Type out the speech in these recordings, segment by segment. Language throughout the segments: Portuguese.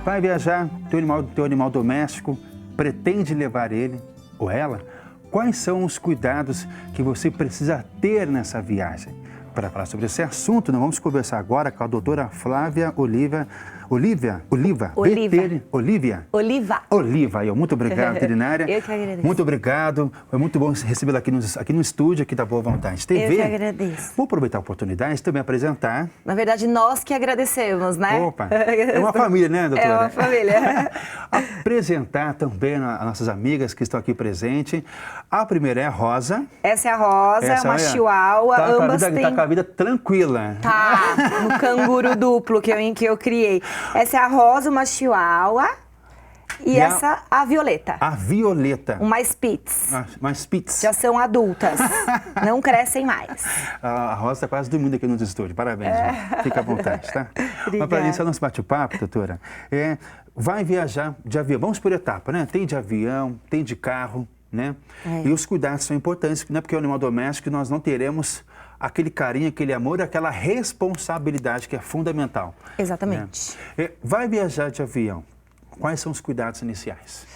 Vai viajar, teu animal doméstico, pretende levar ele ou ela? Quais são os cuidados que você precisa ter nessa viagem? Para falar sobre esse assunto, nós vamos conversar agora com a doutora Flávia Oliva. Muito obrigado, veterinária. Eu que agradeço. Muito obrigado. Foi muito bom recebê-la aqui no estúdio, aqui da Boa Vontade TV. Eu que agradeço. Vou aproveitar a oportunidade também apresentar. Na verdade, nós que agradecemos, né? Opa, é uma família, né, doutora? É uma família. Apresentar também as nossas amigas que estão aqui presentes. A primeira é a Rosa. Essa é a Rosa, é uma chihuahua. Tá com a vida tranquila. Tá, no canguru duplo que eu criei. Essa é a Rosa, uma chihuahua. E essa, a Violeta. A Violeta. Uma Spitz. Uma Spitz. Já são adultas. Não crescem mais. A Rosa está quase dormindo aqui nos estúdios. Parabéns. Fica à vontade, tá? Mas para iniciar nosso bate-papo, doutora, vai viajar de avião. Vamos por etapa, né? Tem de avião, tem de carro, né? E os cuidados são importantes, né? Porque o animal doméstico nós não teremos aquele carinho, aquele amor, aquela responsabilidade que é fundamental. Exatamente. Né? Vai viajar de avião. Quais são os cuidados iniciais?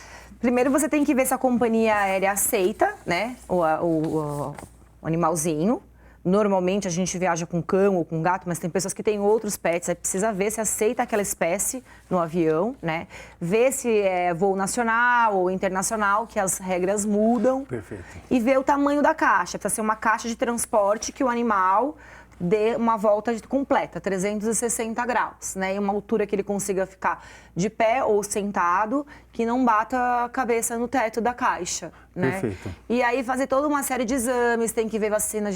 Primeiro você tem que ver se a companhia aérea aceita, né, o animalzinho. Normalmente a gente viaja com cão ou com gato, mas tem pessoas que têm outros pets, aí precisa ver se aceita aquela espécie no avião, né? Ver se é voo nacional ou internacional, que as regras mudam. Perfeito. E ver o tamanho da caixa. Precisa ser uma caixa de transporte que o animal dê uma volta completa, 360 graus, né? E uma altura que ele consiga ficar de pé ou sentado, que não bata a cabeça no teto da caixa, né? Perfeito. E aí fazer toda uma série de exames, tem que ver vacina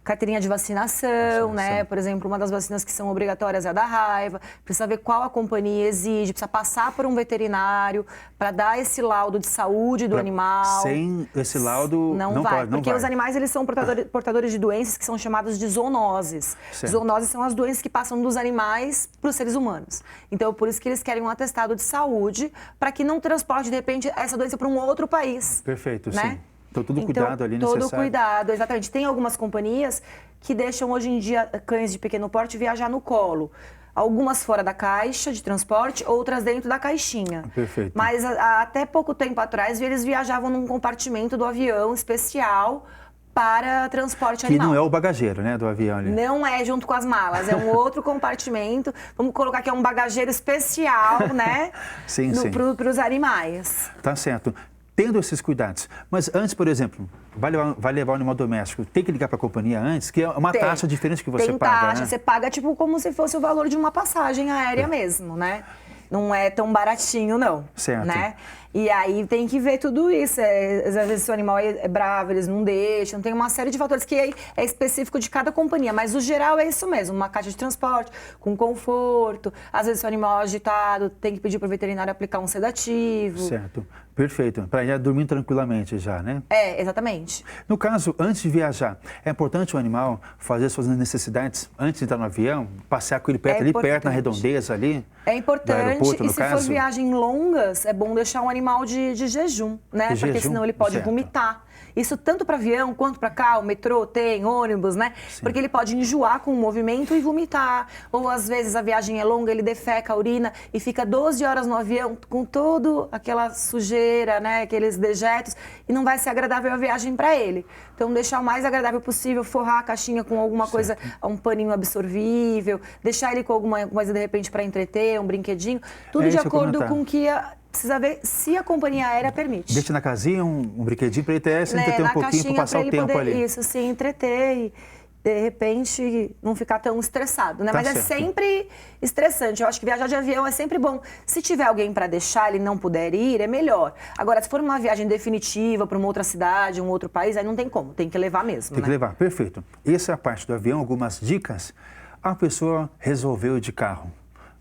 carteirinha de vacinação, né? Por exemplo, uma das vacinas que são obrigatórias é a da raiva. Precisa ver qual a companhia exige, precisa passar por um veterinário para dar esse laudo de saúde do animal. Sem esse laudo não vai, porque os animais eles são portadores de doenças que são chamadas de zoonoses. Certo. Zoonoses são as doenças que passam dos animais para os seres humanos. Então, por isso que eles querem um atestado de saúde para que não transporte, de repente, essa doença para um outro país. Perfeito, né? sim. Então, todo cuidado ali necessário. Todo cuidado, exatamente. Tem algumas companhias que deixam hoje em dia cães de pequeno porte viajar no colo. Algumas fora da caixa de transporte, outras dentro da caixinha. Perfeito. Mas até pouco tempo atrás, eles viajavam num compartimento do avião especial para transporte animal. Que não é o bagageiro, né, do avião ali. Não é junto com as malas, é um outro compartimento. Vamos colocar que é um bagageiro especial, né? Sim. Para os animais. Tá certo. Tendo esses cuidados. Mas antes, por exemplo, vai levar o animal doméstico, tem que ligar para a companhia antes, que é uma taxa diferente que você paga, taxa, né? Você paga tipo como se fosse o valor de uma passagem aérea mesmo, né? Não é tão baratinho, não. Certo. Né? E aí tem que ver tudo isso. Às vezes o animal é bravo, eles não deixam. Tem uma série de fatores que é específico de cada companhia. Mas o geral é isso mesmo. Uma caixa de transporte, com conforto. Às vezes o animal é agitado, tem que pedir para o veterinário aplicar um sedativo. Certo. Perfeito. Para ir dormir tranquilamente já, né? Exatamente. No caso, antes de viajar, é importante o animal fazer suas necessidades antes de entrar no avião? Passear com ele perto na redondeza ali? É importante, no se caso? for viagem longas, é bom deixar um animal de jejum, né? Porque senão ele pode vomitar. Isso tanto para avião quanto para carro, metrô, tem, ônibus, né? Sim. Porque ele pode enjoar com o movimento e vomitar. Ou às vezes a viagem é longa, ele defeca, urina e fica 12 horas no avião com toda aquela sujeira, né? Aqueles dejetos, e não vai ser agradável a viagem para ele. Então deixar o mais agradável possível, forrar a caixinha com alguma coisa, um paninho absorvível, deixar ele com alguma coisa de repente para entreter, um brinquedinho, tudo de acordo com o que precisa ver se a companhia aérea permite. Deixa na casinha um brinquedinho para ele ter, se entreter um pouquinho, para passar o tempo ali. Isso, se entreter e, de repente, não ficar tão estressado, né? Mas é sempre estressante. Eu acho que viajar de avião é sempre bom. Se tiver alguém para deixar, ele não puder ir, é melhor. Agora, se for uma viagem definitiva para uma outra cidade, um outro país, aí não tem como. Tem que levar mesmo, Tem que levar, perfeito. Essa é a parte do avião, algumas dicas. A pessoa resolveu ir de carro.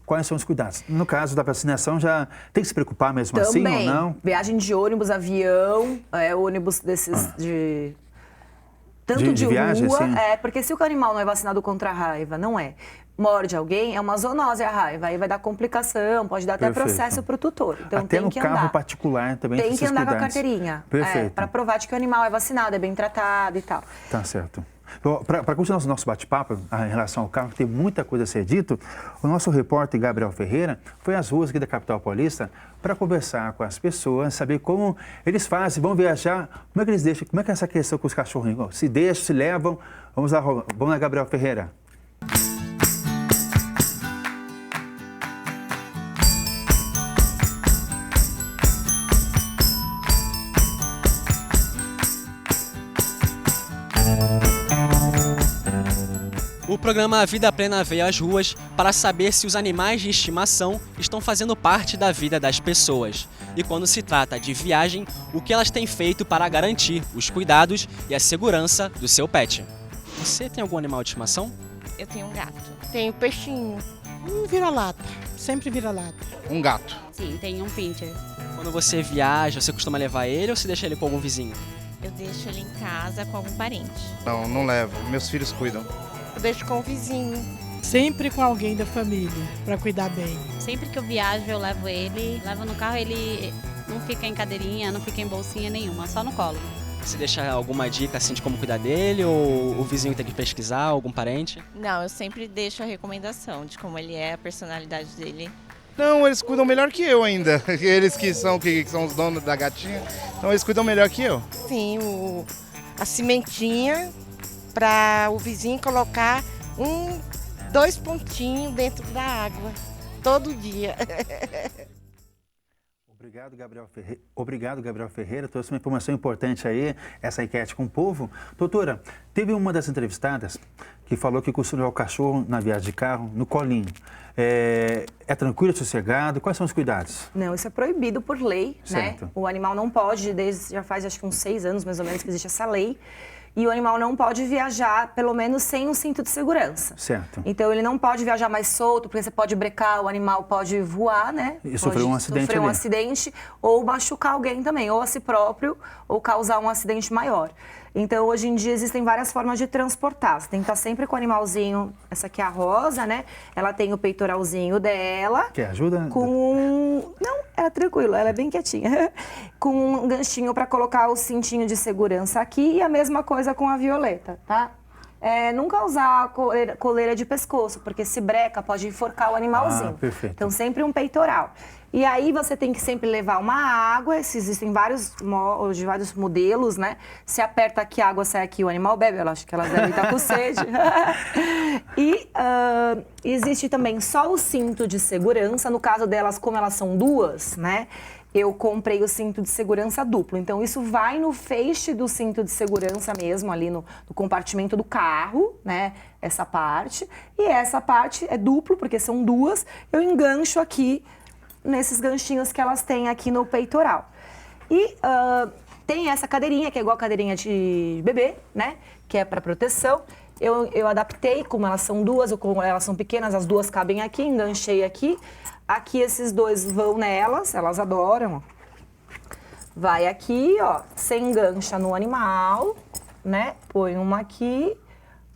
Quais são os cuidados? No caso da vacinação, já tem que se preocupar mesmo assim ou não? Viagem de ônibus, avião, ônibus desses tanto de viagem, rua, assim? Porque se o animal não é vacinado contra a raiva, morde alguém, é uma zoonose a raiva, aí vai dar complicação, pode dar até processo para o tutor. Então até tem que no carro particular também tem que andar cuidados. Com a carteirinha, Perfeito. para provar de que o animal é vacinado, é bem tratado e tal. Tá certo. Para continuar o nosso bate-papo em relação ao carro, que tem muita coisa a ser dito, o nosso repórter Gabriel Ferreira foi às ruas aqui da capital paulista para conversar com as pessoas, saber como eles fazem, vão viajar, como é que eles deixam, como é que é essa questão com os cachorrinhos, se deixam, se levam. Vamos lá, Gabriel Ferreira. O programa Vida Plena veio às ruas para saber se os animais de estimação estão fazendo parte da vida das pessoas. E quando se trata de viagem, o que elas têm feito para garantir os cuidados e a segurança do seu pet. Você tem algum animal de estimação? Eu tenho um gato. Tenho peixinho. Vira-lata. Sempre vira-lata. Um gato. Sim, tenho um pincher. Quando você viaja, você costuma levar ele ou você deixa ele com algum vizinho? Eu deixo ele em casa com algum parente. Não, não levo. Meus filhos cuidam. Eu deixo com o vizinho. Sempre com alguém da família, para cuidar bem. Sempre que eu viajo, eu levo ele. Levo no carro, ele não fica em cadeirinha, não fica em bolsinha nenhuma, só no colo. Você deixa alguma dica assim de como cuidar dele ou o vizinho tem que pesquisar, algum parente? Não, eu sempre deixo a recomendação de como ele é, a personalidade dele. Não, eles cuidam melhor que eu ainda. Eles que são os donos da gatinha, então eles cuidam melhor que eu. Sim, a cimentinha para o vizinho colocar 2 pontinhos dentro da água, todo dia. Obrigado, Gabriel Ferreira. Trouxe uma informação importante aí, essa enquete com o povo. Doutora, teve uma das entrevistadas que falou que costuma levar o cachorro na viagem de carro no colinho. É tranquilo, sossegado? Quais são os cuidados? Não, isso é proibido por lei, certo, né? O animal não pode, já faz acho que uns 6 anos mais ou menos que existe essa lei. E o animal não pode viajar, pelo menos, sem um cinto de segurança. Certo. Então, ele não pode viajar mais solto, porque você pode brecar, o animal pode voar, né? E sofrer um acidente sofrer um acidente, ou machucar alguém também, ou a si próprio, ou causar um acidente maior. Então, hoje em dia, existem várias formas de transportar. Você tem que estar sempre com o animalzinho, essa aqui é a Rosa, né? Ela tem o peitoralzinho dela. Quer ajuda? Não, ela é tranquila, ela é bem quietinha. Com um ganchinho para colocar o cintinho de segurança aqui e a mesma coisa com a Violeta, tá? Nunca usar coleira de pescoço, porque se breca pode enforcar o animalzinho. Perfeito. Então, sempre um peitoral. E aí, você tem que sempre levar uma água, existem vários modelos, né? Se aperta aqui, a água sai aqui, o animal bebe, eu acho que elas devem estar com sede. E existe também só o cinto de segurança, no caso delas, como elas são duas, né? Eu comprei o cinto de segurança duplo. Então, isso vai no feixe do cinto de segurança mesmo, ali no compartimento do carro, né? Essa parte. E essa parte é duplo, porque são duas. Eu engancho aqui nesses ganchinhos que elas têm aqui no peitoral. E tem essa cadeirinha, que é igual a cadeirinha de bebê, né? Que é para proteção. Eu adaptei, como elas são duas, ou como elas são pequenas, as duas cabem aqui, enganchei aqui. Aqui esses dois vão nelas, elas adoram. Vai aqui, ó, você engancha no animal, né? Põe uma aqui,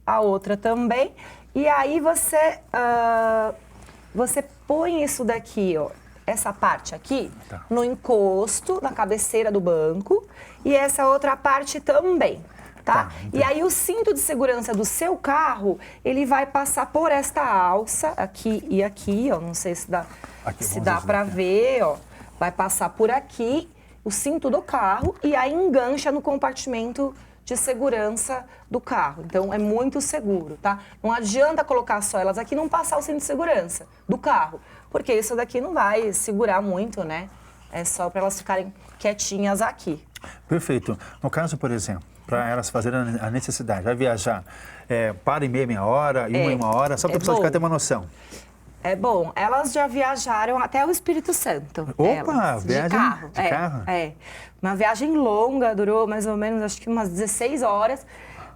a outra também. E aí você põe isso daqui, ó, essa parte aqui, tá, no encosto, na cabeceira do banco. E essa outra parte também. Tá? E aí o cinto de segurança do seu carro, ele vai passar por esta alça aqui e aqui, ó, não sei se dá para ver, ó, vai passar por aqui o cinto do carro e aí engancha no compartimento de segurança do carro. Então é muito seguro, tá? Não adianta colocar só elas aqui e não passar o cinto de segurança do carro, porque isso daqui não vai segurar muito, né? É só para elas ficarem quietinhas aqui. Perfeito. No caso, por exemplo, para elas fazerem a necessidade, vai viajar, para em meia hora, em uma hora, só para a pessoa ficar ter uma noção. É bom. Elas já viajaram até o Espírito Santo. Opa, viagem de carro. De carro? Uma viagem longa, durou mais ou menos, acho que umas 16 horas.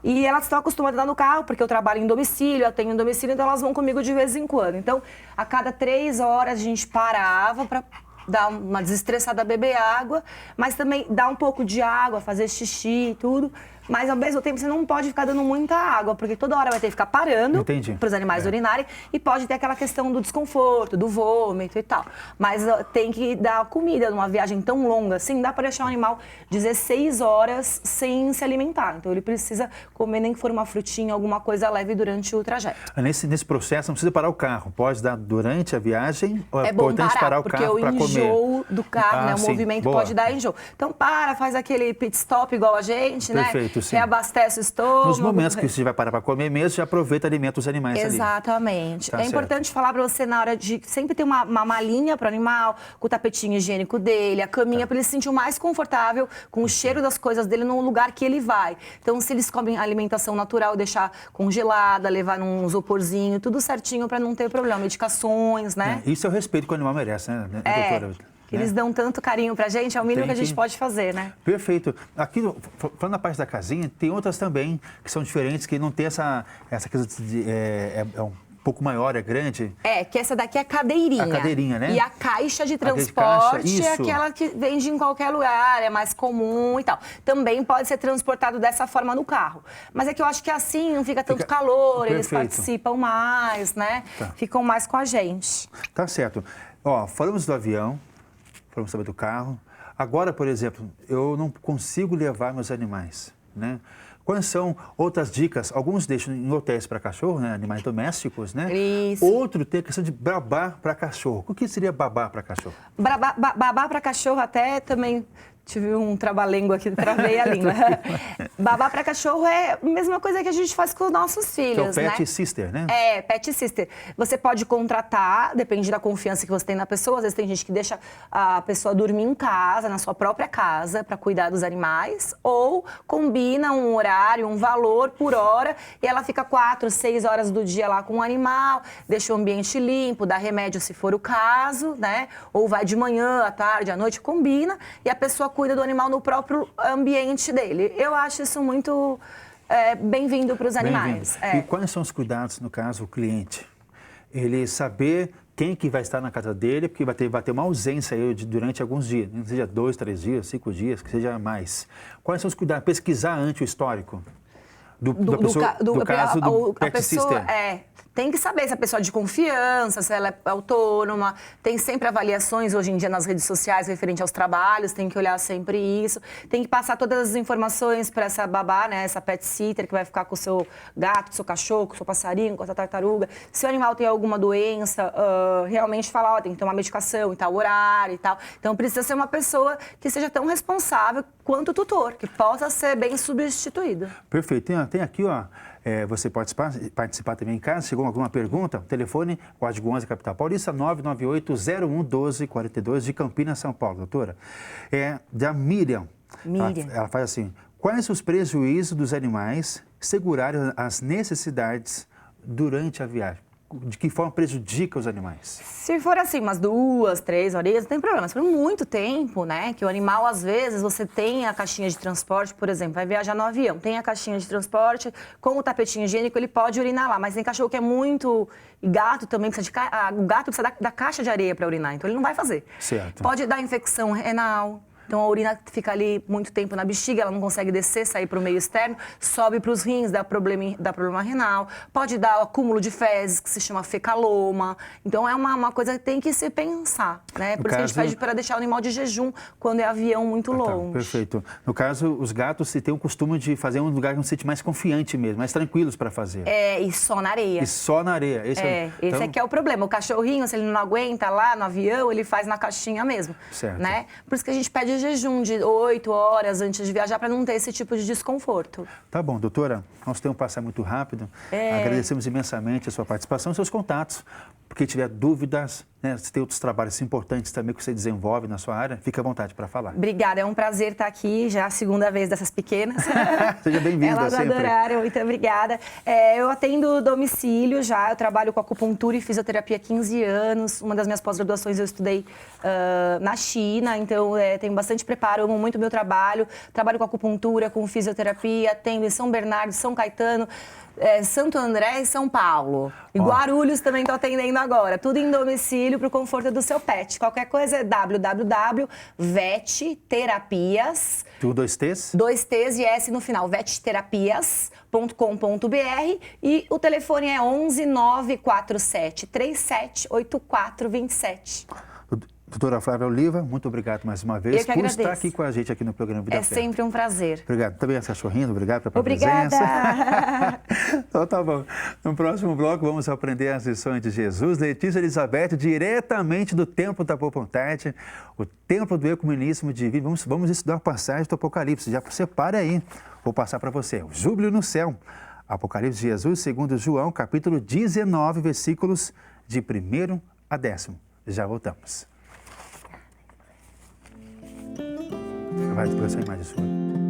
E elas estão acostumadas a andar no carro, porque eu trabalho em domicílio, eu tenho em domicílio, então elas vão comigo de vez em quando. Então, a cada 3 horas a gente parava para dar uma desestressada, beber água, mas também dar um pouco de água, fazer xixi e tudo, mas ao mesmo tempo você não pode ficar dando muita água, porque toda hora vai ter que ficar parando para os animais urinarem e pode ter aquela questão do desconforto, do vômito e tal. Mas tem que dar comida numa viagem tão longa assim, dá para deixar o animal 16 horas sem se alimentar. Então ele precisa comer nem que for uma frutinha, alguma coisa leve durante o trajeto. Nesse processo não precisa parar o carro, pode dar durante a viagem ou é importante parar o carro para comer? Porque o enjoo do carro, né, o movimento pode dar enjoo. Então faz aquele pit stop igual a gente, Perfeito, né? sim. Reabastece o estômago. Nos momentos que você vai parar para comer mesmo, já aproveita e alimenta os animais ali. Exatamente. Tá é importante falar para você na hora de sempre ter uma malinha para o animal, com o tapetinho higiênico dele, a caminha para ele se sentir o mais confortável com o cheiro das coisas dele no lugar que ele vai. Então, se eles comem alimentação natural, deixar congelada, levar num isoporzinho, tudo certinho para não ter problema. Medicações, né? Isso é o respeito que o animal merece, né, doutora? Eles dão tanto carinho pra gente, é o mínimo que a gente pode fazer, né? Perfeito. Aqui, falando na parte da casinha, tem outras também que são diferentes, que não tem essa coisa de... É um pouco maior, é grande. Que essa daqui é a cadeirinha. A cadeirinha, né? E a caixa de transporte é aquela que vende em qualquer lugar, é mais comum e tal. Também pode ser transportado dessa forma no carro. Mas é que eu acho que assim não fica tanto calor, eles participam mais, né? Ficam mais com a gente. Tá certo. Ó, falamos do avião, falamos também do carro. Agora, por exemplo, eu não consigo levar meus animais, né? Quais são outras dicas? Alguns deixam em hotéis para cachorro, né? Animais domésticos, né? Isso. Outro tem a questão de babá para cachorro. O que seria babá para cachorro? Babá para cachorro até também... Tive um trava-língua aqui, travei a língua. Babá para cachorro é a mesma coisa que a gente faz com os nossos filhos, que é o né? pet sister, né? Pet sister. Você pode contratar, depende da confiança que você tem na pessoa. Às vezes tem gente que deixa a pessoa dormir em casa, na sua própria casa, para cuidar dos animais. Ou combina um horário, um valor por hora, e ela fica 4, 6 horas do dia lá com o animal, deixa o ambiente limpo, dá remédio se for o caso, né? Ou vai de manhã, à tarde, à noite, combina, e a pessoa cuida do animal no próprio ambiente dele. Eu acho isso muito bem-vindo para os animais. E quais são os cuidados, no caso, o cliente? Ele saber quem que vai estar na casa dele, porque vai ter uma ausência aí durante alguns dias, não seja 2, 3 dias, 5 dias, que seja mais. Quais são os cuidados? Pesquisar antes o histórico do caso do pet sister. Tem que saber se a pessoa é de confiança, se ela é autônoma. Tem sempre avaliações hoje em dia nas redes sociais referente aos trabalhos, tem que olhar sempre isso. Tem que passar todas as informações para essa babá, né, essa pet sitter que vai ficar com o seu gato, com o seu cachorro, com o seu passarinho, com a sua tartaruga. Se o animal tem alguma doença, realmente falar, tem que ter uma medicação em tal horário e tal. Então precisa ser uma pessoa que seja tão responsável quanto o tutor, que possa ser bem substituído. Perfeito. Tem aqui, ó. Você pode participar também em casa. Chegou alguma pergunta? Telefone, código 11, Capital Paulista, 998-01-1242, de Campinas, São Paulo. Doutora, da Miriam. Ela faz assim: quais os prejuízos dos animais segurarem as necessidades durante a viagem? De que forma prejudica os animais? Se for assim, umas 2, 3 horinhas, não tem problema. Se for muito tempo, né? Que o animal, às vezes, você tem a caixinha de transporte, por exemplo, vai viajar no avião, tem a caixinha de transporte, com o tapetinho higiênico, ele pode urinar lá. Mas tem cachorro que é muito... E gato também precisa o gato precisa da caixa de areia para urinar, então ele não vai fazer. Certo. Pode dar infecção renal. Então, a urina fica ali muito tempo na bexiga, ela não consegue descer, sair para o meio externo, sobe para os rins, dá problema renal. Pode dar acúmulo de fezes, que se chama fecaloma. Então, é uma coisa que tem que se pensar, né? Por isso que a gente pede para deixar o animal de jejum quando é avião muito longe. Perfeito. No caso, os gatos se têm o costume de fazer um lugar que não se sente mais confiante mesmo, mais tranquilos para fazer. E só na areia. E só na areia. Esse aqui é o problema. O cachorrinho, se ele não aguenta lá no avião, ele faz na caixinha mesmo. Certo. Né? Por isso que a gente pede jejum de 8 horas antes de viajar para não ter esse tipo de desconforto. Tá bom, doutora, nosso tempo passa muito rápido. Agradecemos imensamente a sua participação e seus contatos. Porque tiver dúvidas, né, se tem outros trabalhos importantes também que você desenvolve na sua área, fique à vontade para falar. Obrigada, é um prazer estar aqui, já a segunda vez dessas pequenas. Seja bem-vinda sempre. Elas adoraram, muito obrigada. Eu atendo domicílio já, eu trabalho com acupuntura e fisioterapia há 15 anos. Uma das minhas pós-graduações eu estudei na China, então tenho bastante preparo, amo muito o meu trabalho. Trabalho com acupuntura, com fisioterapia, atendo em São Bernardo, São Caetano, Santo André e São Paulo. E Guarulhos também estou atendendo agora. Tudo em domicílio. filho, para o conforto do seu pet. Qualquer coisa é www.vetterapias. Tudo 2 T's? 2 T's e S no final, vetterapias.com.br e o telefone é 11 947 37 8427. Doutora Flávia Oliva, muito obrigado mais uma vez por estar aqui com a gente aqui no programa Vida Plena. É sempre um prazer. Obrigado. Também as cachorrinhas, obrigado pela Obrigada. presença. Então tá bom. No próximo bloco vamos aprender as lições de Jesus. Letícia Elizabeth, diretamente do Templo da Boa Vontade, o Templo do Ecumenismo Divino. Vamos estudar a passagem do Apocalipse. Já separa aí. Vou passar para você. O Júbilo no Céu. Apocalipse de Jesus, segundo João, capítulo 19, versículos de 1º a 10º. Já voltamos. Vai, depois essa imagem sua.